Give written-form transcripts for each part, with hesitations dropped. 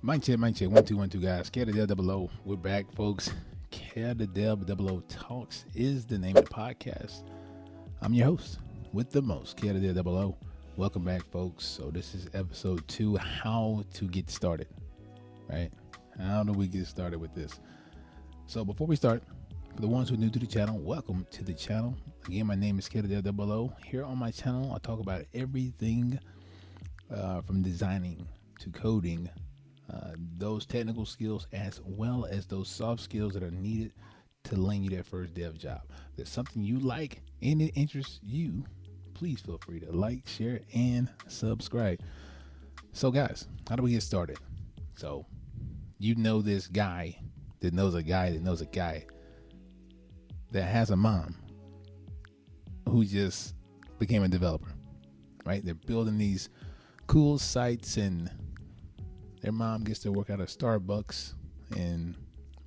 Mic check, 1 2 1 2 guys. Kevthedev00. We're back, folks. Kevthedev00 Talks is the name of the podcast. I'm your host with the most, Kevthedev00. Welcome back, folks. So this is episode 2, how to get started, right? How do we get started with this? So before we start, for the ones who are new to the channel, welcome to the channel. Again, my name is Kevthedev00. Here on my channel, I talk about everything from designing to coding, those technical skills as well as those soft skills that are needed to land you that first dev job. If there's something you like and it interests you, please feel free to like, share, and subscribe. So guys, how do we get started? So you know this guy that knows a guy that knows a guy that has a mom who just became a developer, right? They're building these cool sites and their mom gets to work out of Starbucks and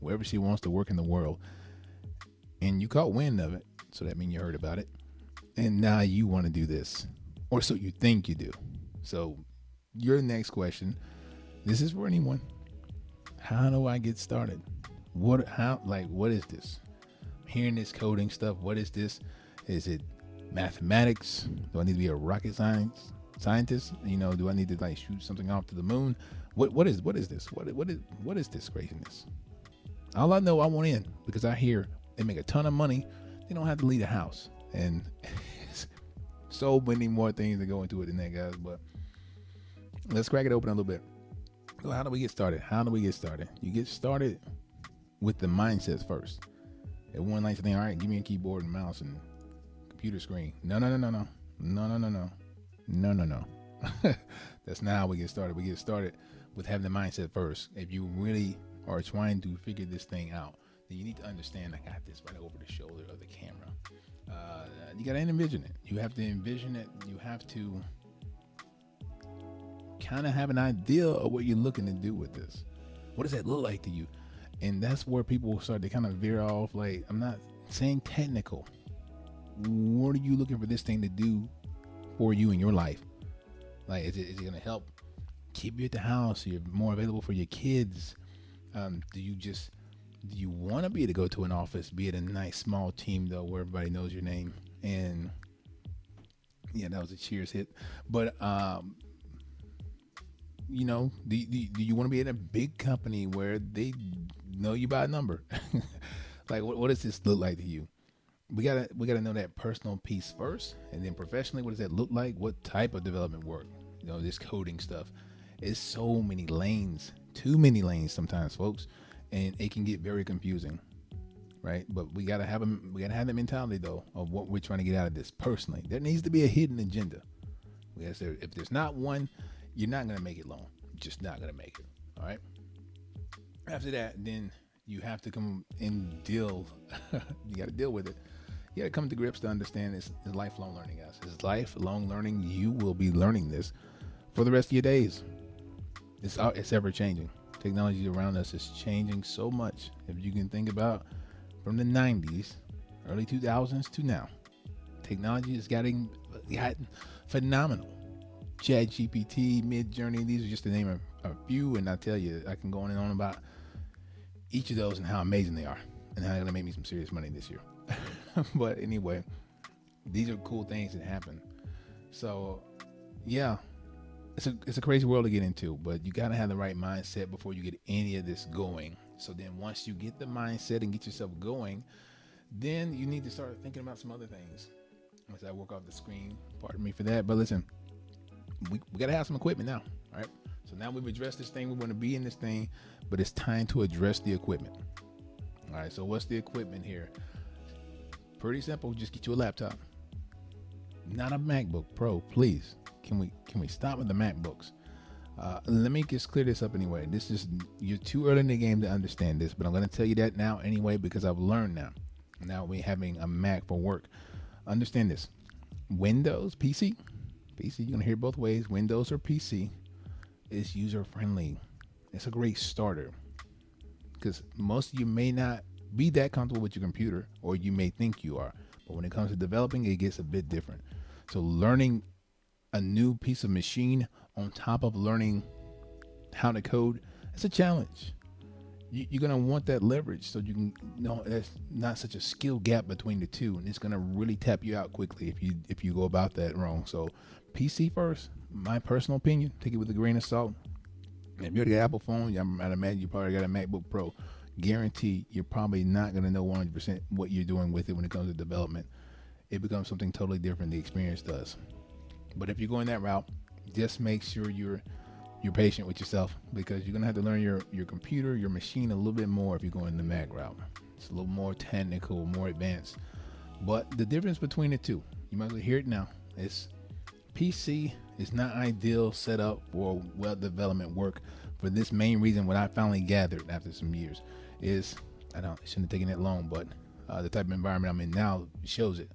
wherever she wants to work in the world. And you caught wind of it, so that means you heard about it. And now you want to do this, or so you think you do. So your next question, this is for anyone. How do I get started? What is this? I'm hearing this coding stuff. What is this? Is it mathematics? Do I need to be a rocket scientist? You know, do I need to shoot something off to the moon? What is this? What is this craziness? All I know, I want in because I hear they make a ton of money. They don't have to leave the house, and so many more things that go into it than that, guys. But let's crack it open a little bit. So how do we get started? You get started with the mindsets first. Everyone likes to think, all right, give me a keyboard and mouse and computer screen. No. That's not how we get started. We get started with having the mindset first. If you really are trying to figure this thing out, then you need to understand I got this right over the shoulder of the camera. You got to envision it. You have to envision it. You have to kind of have an idea of what you're looking to do with this. What does that look like to you? And that's where people start to kind of veer off. Like, I'm not saying technical. What are you looking for this thing to do for you in your life? Like, is it going to help keep you at the house? So you're more available for your kids? Do you want to be able to go to an office, be it a nice small team though, where everybody knows your name? And yeah, that was a cheers hit. But do you want to be in a big company where they know you by a number? Like, what does this look like to you? We gotta know that personal piece first, and then professionally, what does that look like? What type of development work? This coding stuff. It's so many lanes, too many lanes sometimes, folks, and it can get very confusing, right? But we gotta have that mentality though of what we're trying to get out of this personally. There needs to be a hidden agenda. If there's not one, you're not gonna make it long. You're just not gonna make it. All right. After that, then you have to come and deal. You got to deal with it. You got to come to grips to understand this is lifelong learning, guys. It's lifelong learning. You will be learning this for the rest of your days. It's ever changing. Technology around us is changing so much. If you can think about from the 90s, early 2000s to now, technology has gotten phenomenal. ChatGPT, Midjourney, these are just to name a few, and I tell you, I can go on and on about each of those and how amazing they are and how they're gonna make me some serious money this year. But anyway, these are cool things that happen. So yeah, it's a crazy world to get into, but you gotta have the right mindset before you get any of this going. So then once you get the mindset and get yourself going, then you need to start thinking about some other things. As I work off the screen, pardon me for that, but listen, we gotta have some equipment now. All right. So now we've addressed this thing. We want to be in this thing, but it's time to address the equipment. All right. So what's the equipment here? Pretty simple. Just get you a laptop, not a MacBook Pro, please. Can we stop with the MacBooks? Let me just clear this up anyway. You're too early in the game to understand this, but I'm going to tell you that now anyway, because I've learned now. Now we're having a Mac for work. Understand this. Windows, PC, you're going to hear both ways. Windows or PC. It's user friendly. It's a great starter because most of you may not be that comfortable with your computer, or you may think you are, but when it comes to developing, it gets a bit different. So learning a new piece of machine on top of learning how to code It's a challenge. You're gonna want that leverage so you can know there's not such a skill gap between the two, and it's gonna really tap you out quickly if you go about that wrong. So PC first, my personal opinion, take it with a grain of salt. If you're the Apple phone, I'd imagine you probably got a MacBook Pro. Guarantee you're probably not gonna know 100% what you're doing with it when it comes to development. It becomes something totally different. The experience does. But if you're going that route, just make sure you're patient with yourself, because you're gonna have to learn your computer, your machine a little bit more if you're going the Mac route. It's a little more technical, more advanced. But the difference between the two, you might as well hear it now. It's PC is not ideal setup for web development work for this main reason. What I finally gathered after some years is, it shouldn't have taken that long, but the type of environment I'm in now shows it.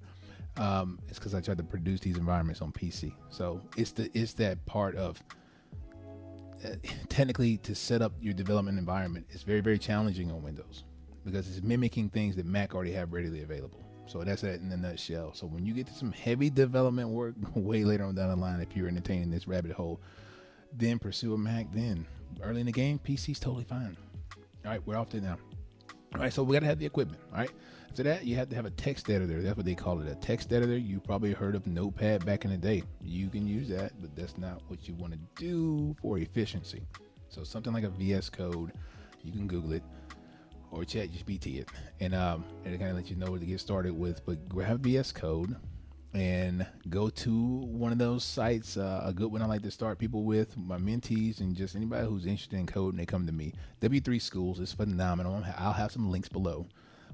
It's because I tried to produce these environments on PC. So it's that part of technically to set up your development environment is very, very challenging on Windows, because it's mimicking things that Mac already have readily available. So that's that in a nutshell. So when you get to some heavy development work way later on down the line, if you're entertaining this rabbit hole, then pursue a Mac. Then early in the game, PC's totally fine. All right, we're off to now. All right, so we got to have the equipment. All right, after that, you have to have a text editor. That's what they call it, a text editor. You probably heard of Notepad back in the day. You can use that, but that's not what you want to do for efficiency. So something like a VS Code, you can Google it or ChatGPT it, and it kind of let you know what to get started with. But grab VS Code and go to one of those sites. A good one I like to start people with, my mentees and just anybody who's interested in code and they come to me. W3 Schools is phenomenal. I'll have some links below,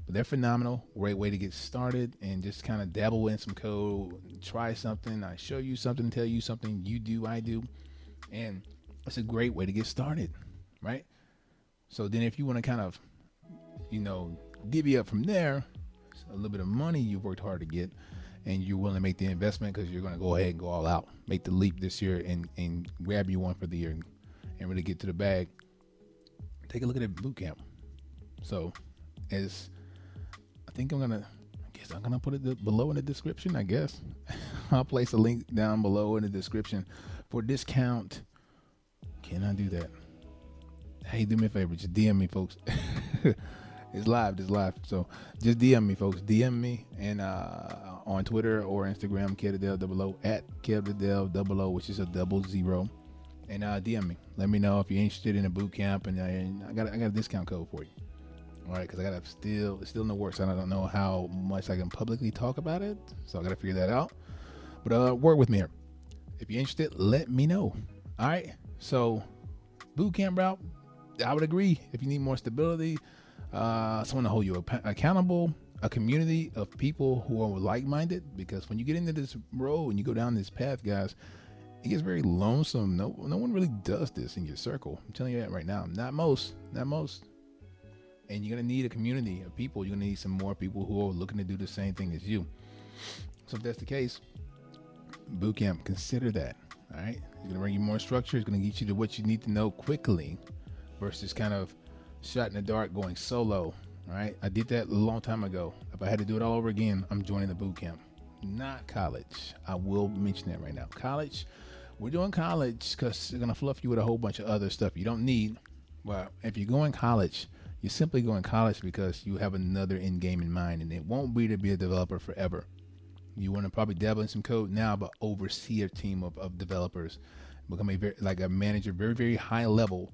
but they're phenomenal. Great way to get started and just kind of dabble in some code, try something. I show you something, tell you something, you do, I do, and it's a great way to get started, right? So then if you want to kind of, divvy up from there, a little bit of money you've worked hard to get, and you're willing to make the investment because you're going to go ahead and go all out, make the leap this year and grab you one for the year and really get to the bag, take a look at it boot camp. So I think I'm going to put it below in the description, I guess. I'll place a link down below in the description for discount. Can I do that? Hey, do me a favor, just DM me, folks. It's live. So just DM me, folks. DM me and on Twitter or Instagram, Kevthedev00 at Kevthedev00, which is a 00, and DM me. Let me know if you're interested in a boot camp, and I got a discount code for you. All right, because it's still in the works, and I don't know how much I can publicly talk about it, so I got to figure that out. But work with me here. If you're interested, let me know. All right. So boot camp route, I would agree. If you need more stability, someone to hold you accountable, a community of people who are like-minded, because when you get into this road and you go down this path, guys, it gets very lonesome. No one really does this in your circle. I'm telling you that right now. Not most. And you're going to need a community of people. You're going to need some more people who are looking to do the same thing as you. So if that's the case, boot camp, consider that. All right. It's going to bring you more structure. It's going to get you to what you need to know quickly versus kind of shot in the dark going solo. All right. I did that a long time ago. If I had to do it all over again, I'm joining the boot camp, not college. I will mention that right now. College, we're doing college because they're going to fluff you with a whole bunch of other stuff you don't need. Well, if you're going college, you're simply going college because you have another end game in mind, and it won't be to be a developer forever. You want to probably dabble in some code now, but oversee a team of developers, become like a manager, very, very high level,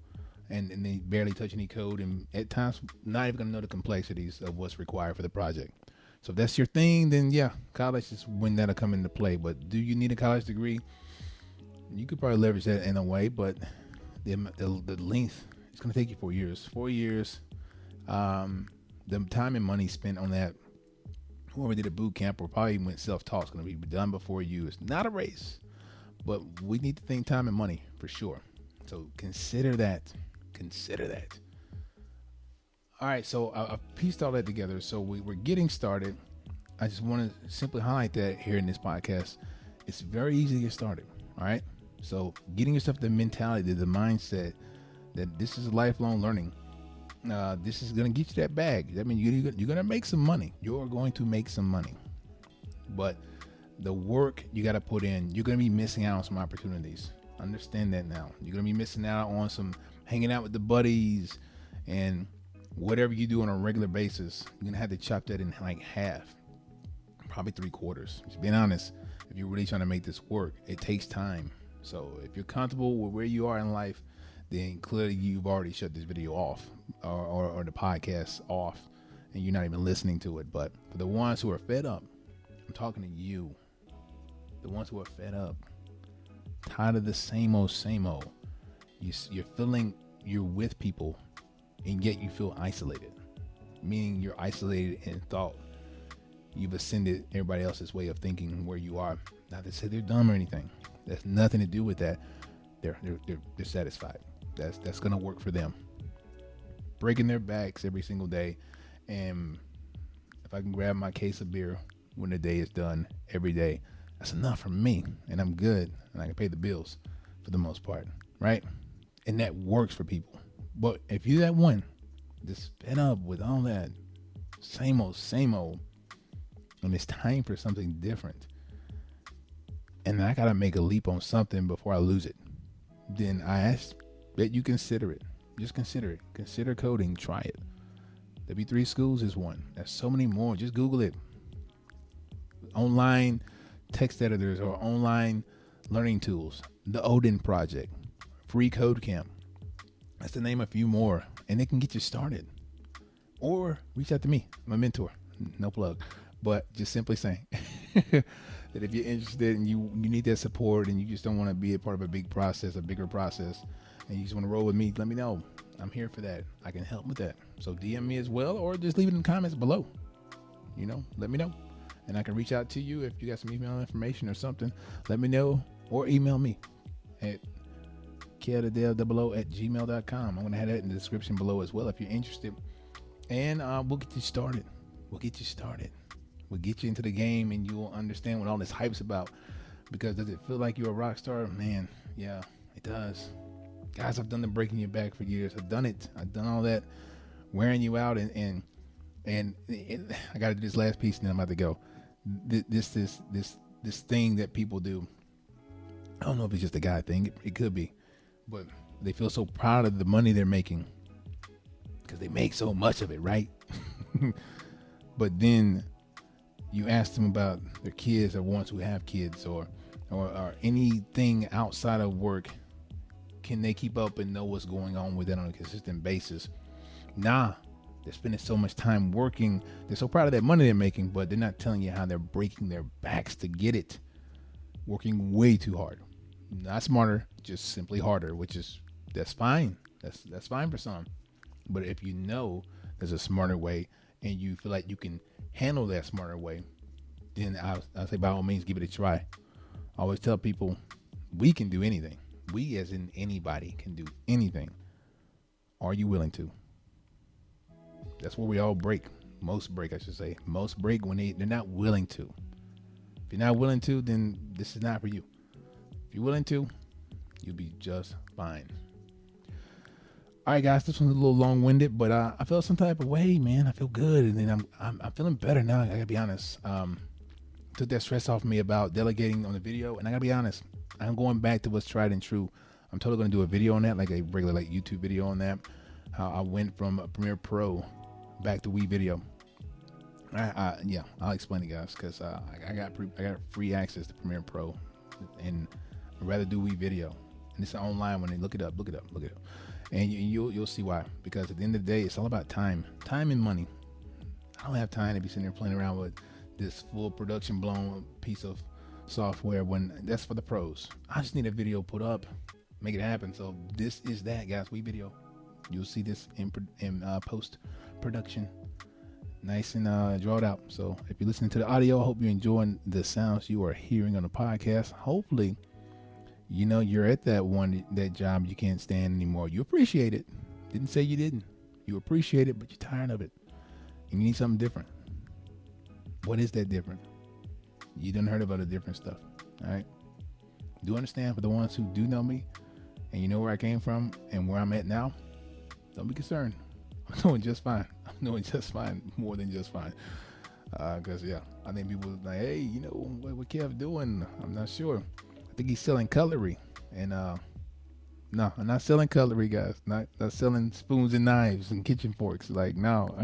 and they barely touch any code, and at times not even going to know the complexities of what's required for the project. So if that's your thing, then yeah, college is when that'll come into play. But do you need a college degree? You could probably leverage that in a way, but the length, it's going to take you 4 years. 4 years. The time and money spent on that, whoever did a boot camp or probably went self-taught, is going to be done before you. It's not a race, but we need to think time and money for sure. So consider that. All right, so I pieced all that together. So we're getting started. I just want to simply highlight that here in this podcast. It's very easy to get started. All right, so getting yourself the mentality, the mindset that this is lifelong learning. This is going to get you that bag. I mean, you're going to make some money. You're going to make some money. But the work you got to put in, you're going to be missing out on some opportunities. Understand that now. You're going to be missing out on some hanging out with the buddies, and whatever you do on a regular basis, you're gonna have to chop that in like half, probably 3/4. Just being honest, if you're really trying to make this work, it takes time. So if you're comfortable with where you are in life, then clearly you've already shut this video off, or the podcast off, and you're not even listening to it. But for the ones who are fed up, I'm talking to you. The ones who are fed up, tired of the same old, you're feeling you're with people, and yet you feel isolated, meaning you're isolated in thought. You've ascended everybody else's way of thinking where you are. Not to say they're dumb or anything. That's nothing to do with that. They're satisfied. That's gonna work for them. Breaking their backs every single day, and if I can grab my case of beer when the day is done every day, that's enough for me, and I'm good, and I can pay the bills for the most part, right? And that works for people. But if you're that one, just fed up with all that same old, and it's time for something different, and I gotta make a leap on something before I lose it, then I ask that you consider it. Just consider it. Consider coding. Try it. W3 Schools is one. There's so many more. Just Google it. Online text editors or online learning tools. The Odin Project. Free Code Camp. That's to name a few more. And they can get you started. Or reach out to me. I'm a mentor. No plug. But just simply saying that if you're interested and you need that support and you just don't want to be a part of a bigger process, and you just want to roll with me, let me know. I'm here for that. I can help with that. So DM me as well, or just leave it in the comments below. Let me know. And I can reach out to you if you got some email information or something. Let me know, or email me at Kevthedev00@gmail.com. I'm going to have that in the description below as well if you're interested. And we'll get you started. We'll get you into the game, and you'll understand what all this hype's about. Because does it feel like you're a rock star? Man, yeah, it does. Guys, I've done the breaking your back for years. I've done it. I've done all that, wearing you out, and I got to do this last piece, and then I'm about to go. This thing that people do. I don't know if it's just a guy thing. It could be, but they feel so proud of the money they're making because they make so much of it, right? But then you ask them about their kids, or ones who have kids, or anything outside of work. Can they keep up and know what's going on with it on a consistent basis? Nah, they're spending so much time working. They're so proud of that money they're making, but they're not telling you how they're breaking their backs to get it. Working way too hard. Not smarter, just simply harder, that's fine. That's fine for some. But if you know there's a smarter way and you feel like you can handle that smarter way, then I'll say by all means, give it a try. I always tell people we can do anything. We, as in anybody, can do anything. Are you willing to? That's where we all break. Most break, I should say. Most break when they're not willing to. If you're not willing to, then this is not for you. If you're willing to, you'll be just fine. All right, guys, this one's a little long-winded, but I felt some type of way, man. I feel good, and then I'm feeling better now. I gotta be honest. Took that stress off me about delegating on the video, and I gotta be honest. I'm going back to what's tried and true. I'm totally going to do a video on that, like a regular YouTube video on that. How I went from Premiere Pro back to WeVideo. Yeah, I'll explain it, guys, because I got free access to Premiere Pro, and I'd rather do WeVideo. And it's online. When they look it up, and you'll see why. Because at the end of the day, it's all about time and money. I don't have time to be sitting there playing around with this full production blown piece of software when that's for the pros. I just need a video put up, make it happen. So this is that, guys. WeVideo. You'll see this in post production, nice and drawn out. So if you're listening to the audio, I hope you're enjoying the sounds you are hearing on the podcast. Hopefully, you're at that job you can't stand anymore. You appreciate it. Didn't say you didn't. You appreciate it, but you're tired of it, and you need something different. What is that different? You done heard about the different stuff, all right? Do understand for the ones who do know me and you know where I came from and where I'm at now, don't be concerned. I'm doing just fine. More than just fine. Because, I think people are like, hey, what Kev doing? I'm not sure. I think he's selling cutlery. And No, I'm not selling cutlery, guys. Not selling spoons and knives and kitchen forks. Like, no.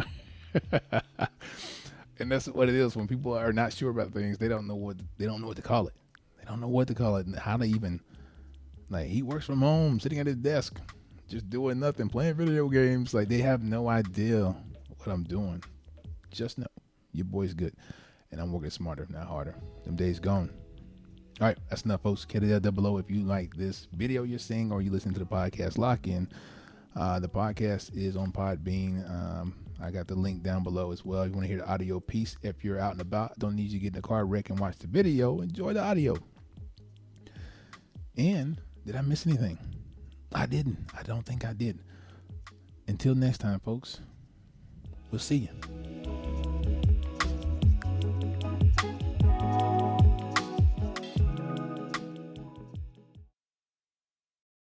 And that's what it is. When people are not sure about things, they don't know what to call it. They don't know what to call it and how to even, like, he works from home, sitting at his desk, just doing nothing, playing video games. Like, they have no idea what I'm doing. Just know your boy's good, and I'm working smarter, not harder. Them days gone. All right, that's enough, folks. Kevthedev00. If you like this video you're seeing or you listen to the podcast lock-in, the podcast is on Podbean. I got the link down below as well. If you want to hear the audio piece, if you're out and about, don't need you to get in the car wreck and watch the video. Enjoy the audio. And did I miss anything? I didn't. I don't think I did. Until next time, folks, we'll see you.